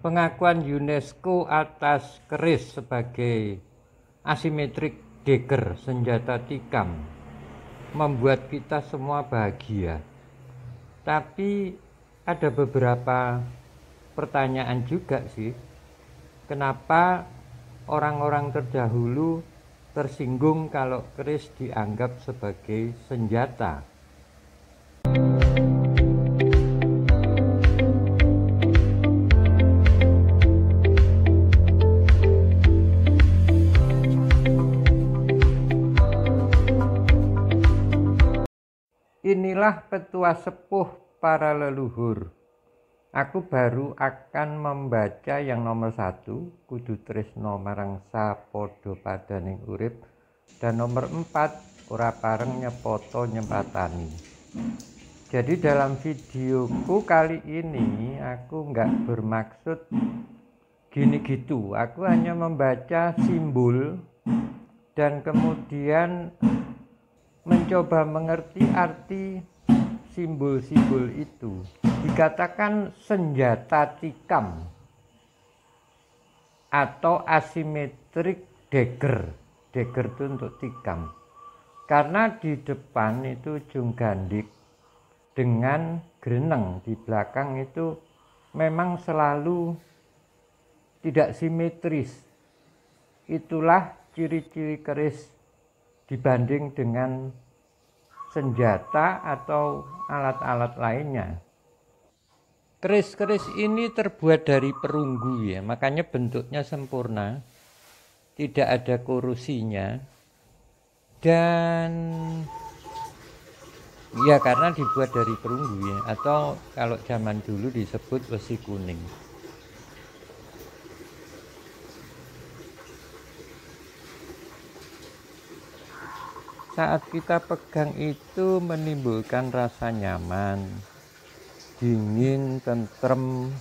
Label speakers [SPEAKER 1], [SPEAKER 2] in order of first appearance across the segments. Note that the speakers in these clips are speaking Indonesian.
[SPEAKER 1] Pengakuan UNESCO atas keris sebagai asymmetric dagger senjata tikam membuat kita semua bahagia. Tapi ada beberapa pertanyaan juga sih. Kenapa orang-orang terdahulu tersinggung kalau keris dianggap sebagai senjata? Inilah petua sepuh para leluhur. Aku baru akan membaca yang nomor 1, kudu tresno marang sapodo padaning urip, dan nomor 4, ora pareng nyepoto nyempatani. Jadi dalam videoku kali ini aku nggak bermaksud gini gitu. Aku hanya membaca simbol dan kemudian mencoba mengerti arti simbol-simbol itu. Dikatakan senjata tikam atau asymmetric dagger. Dagger itu untuk tikam. Karena di depan itu ujung gandik dengan greneng, di belakang itu memang selalu tidak simetris. Itulah ciri-ciri keris dibanding dengan senjata atau alat-alat lainnya. Keris-keris ini terbuat dari perunggu ya, makanya bentuknya sempurna, tidak ada korosinya, dan ya karena dibuat dari perunggu ya, atau kalau zaman dulu disebut besi kuning. Saat kita pegang itu menimbulkan rasa nyaman, dingin, tentrem.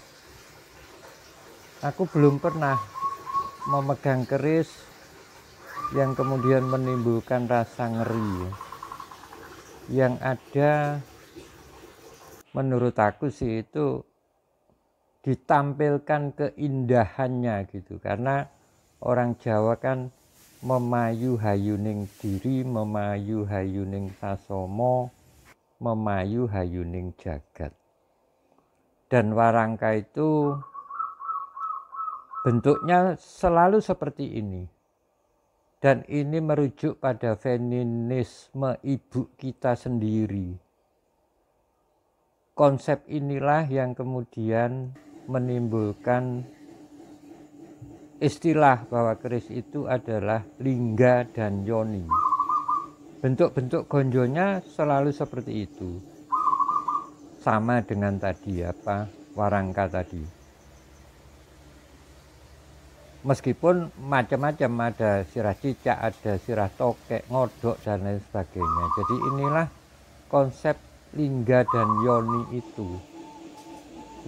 [SPEAKER 1] Aku belum pernah memegang keris yang kemudian menimbulkan rasa ngeri. Yang ada menurut aku sih itu ditampilkan keindahannya gitu. Karena orang Jawa kan memayu hayuning diri, memayu hayuning sasomo, memayu hayuning jagat. Dan warangka itu bentuknya selalu seperti ini. Dan ini merujuk pada feminisme ibu kita sendiri. Konsep inilah yang kemudian menimbulkan istilah bahwa keris itu adalah lingga dan yoni. Bentuk-bentuk gonjonya selalu seperti itu. Sama dengan tadi warangka tadi. Meskipun macam-macam, ada sirah cicak, ada sirah tokek, ngodok dan lain sebagainya. Jadi inilah konsep lingga dan yoni itu.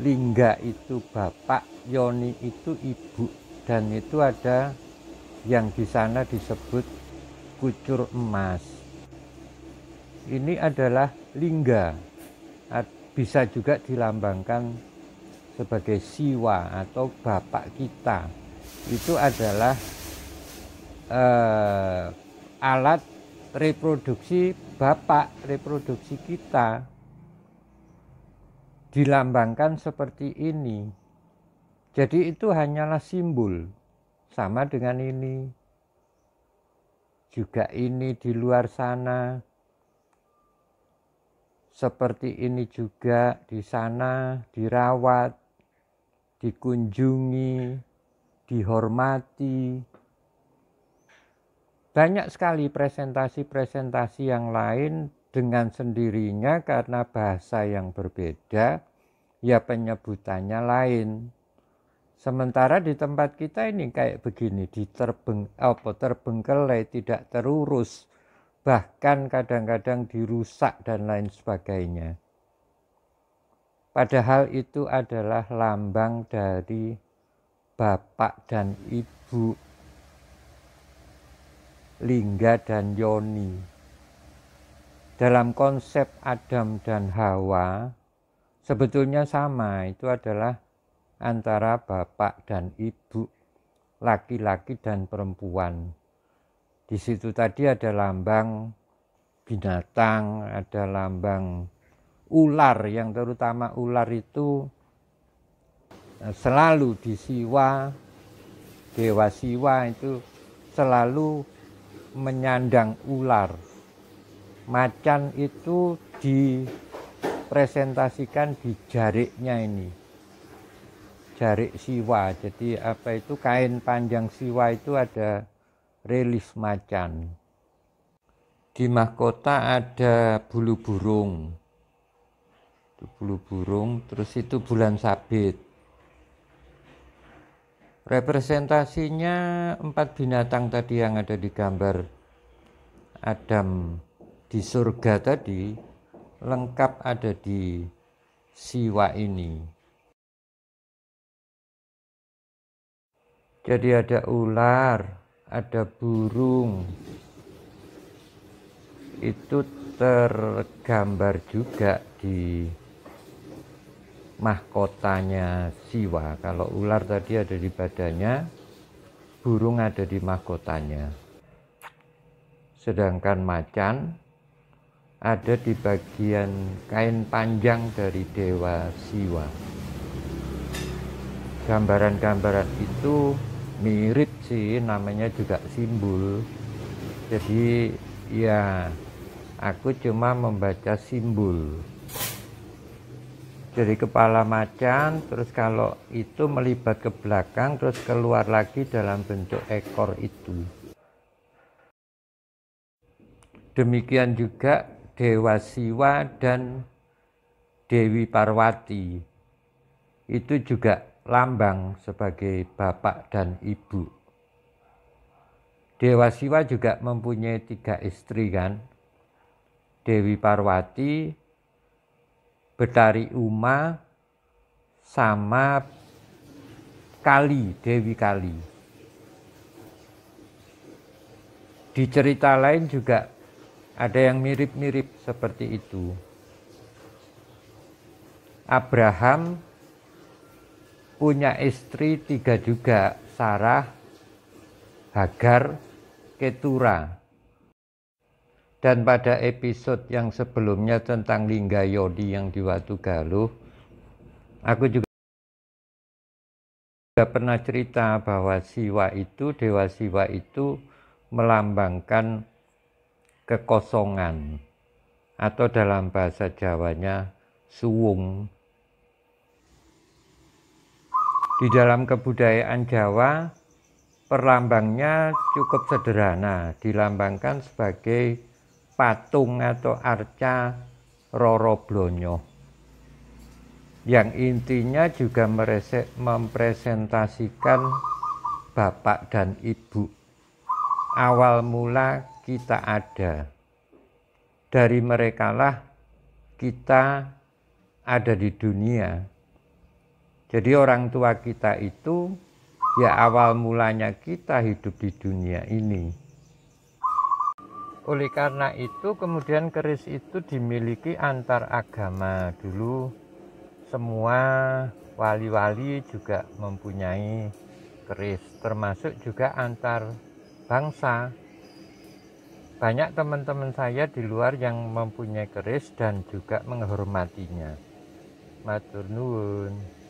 [SPEAKER 1] Lingga itu bapak, yoni itu ibu. Dan itu ada yang di sana disebut kucur emas. Ini adalah lingga, bisa juga dilambangkan sebagai siwa atau bapak kita. Itu adalah alat reproduksi bapak, reproduksi kita. Dilambangkan seperti ini. Jadi itu hanyalah simbol, sama dengan ini, juga ini di luar sana, seperti ini juga di sana, dirawat, dikunjungi, dihormati. Banyak sekali presentasi-presentasi yang lain dengan sendirinya karena bahasa yang berbeda, ya penyebutannya lain. Sementara di tempat kita ini kayak begini, terbengkelai, tidak terurus, bahkan kadang-kadang dirusak dan lain sebagainya. Padahal itu adalah lambang dari bapak dan ibu, lingga dan yoni. Dalam konsep Adam dan Hawa sebetulnya sama, itu adalah antara bapak dan ibu, laki-laki dan perempuan. Di situ tadi ada lambang binatang, ada lambang ular, yang terutama ular itu selalu di Siwa, Dewa Siwa itu selalu menyandang ular. Macan itu dipresentasikan di jariknya ini, jarik Siwa. Jadi apa itu, kain panjang Siwa itu ada relief macan. Di mahkota ada bulu burung, terus itu bulan sabit. Representasinya 4 binatang tadi yang ada di gambar Adam di surga tadi, lengkap ada di Siwa ini. Jadi ada ular, ada burung, itu tergambar juga di mahkotanya Siwa. Kalau ular tadi ada di badannya, burung ada di mahkotanya. Sedangkan macan ada di bagian kain panjang dari Dewa Siwa. Gambaran-gambaran itu mirip sih, namanya juga simbol. Jadi ya aku cuma membaca simbol. Jadi kepala macan, terus kalau itu melibat ke belakang, terus keluar lagi dalam bentuk ekor itu. Demikian juga Dewa Siwa dan Dewi Parwati. Itu juga lambang sebagai bapak dan ibu. Dewa Siwa juga mempunyai 3 istri kan. Dewi Parwati, Betari Uma, sama Kali, Dewi Kali. Di cerita lain juga ada yang mirip-mirip seperti itu. Abraham punya istri 3 juga, Sarah, Hagar, Ketura. Dan pada episode yang sebelumnya tentang Lingga Yodi yang di Watugaluh, aku juga pernah cerita bahwa Siwa itu, Dewa Siwa itu melambangkan kekosongan, atau dalam bahasa Jawanya suwung. Di dalam kebudayaan Jawa, perlambangnya cukup sederhana, dilambangkan sebagai patung atau arca Roro Blonyo, yang intinya juga mempresentasikan bapak dan ibu. Awal mula kita ada, dari merekalah kita ada di dunia. Jadi orang tua kita itu ya awal mulanya kita hidup di dunia ini. Oleh karena itu kemudian keris itu dimiliki antar agama. Dulu semua wali-wali juga mempunyai keris, termasuk juga antar bangsa. Banyak teman-teman saya di luar yang mempunyai keris dan juga menghormatinya. Matur nuwun.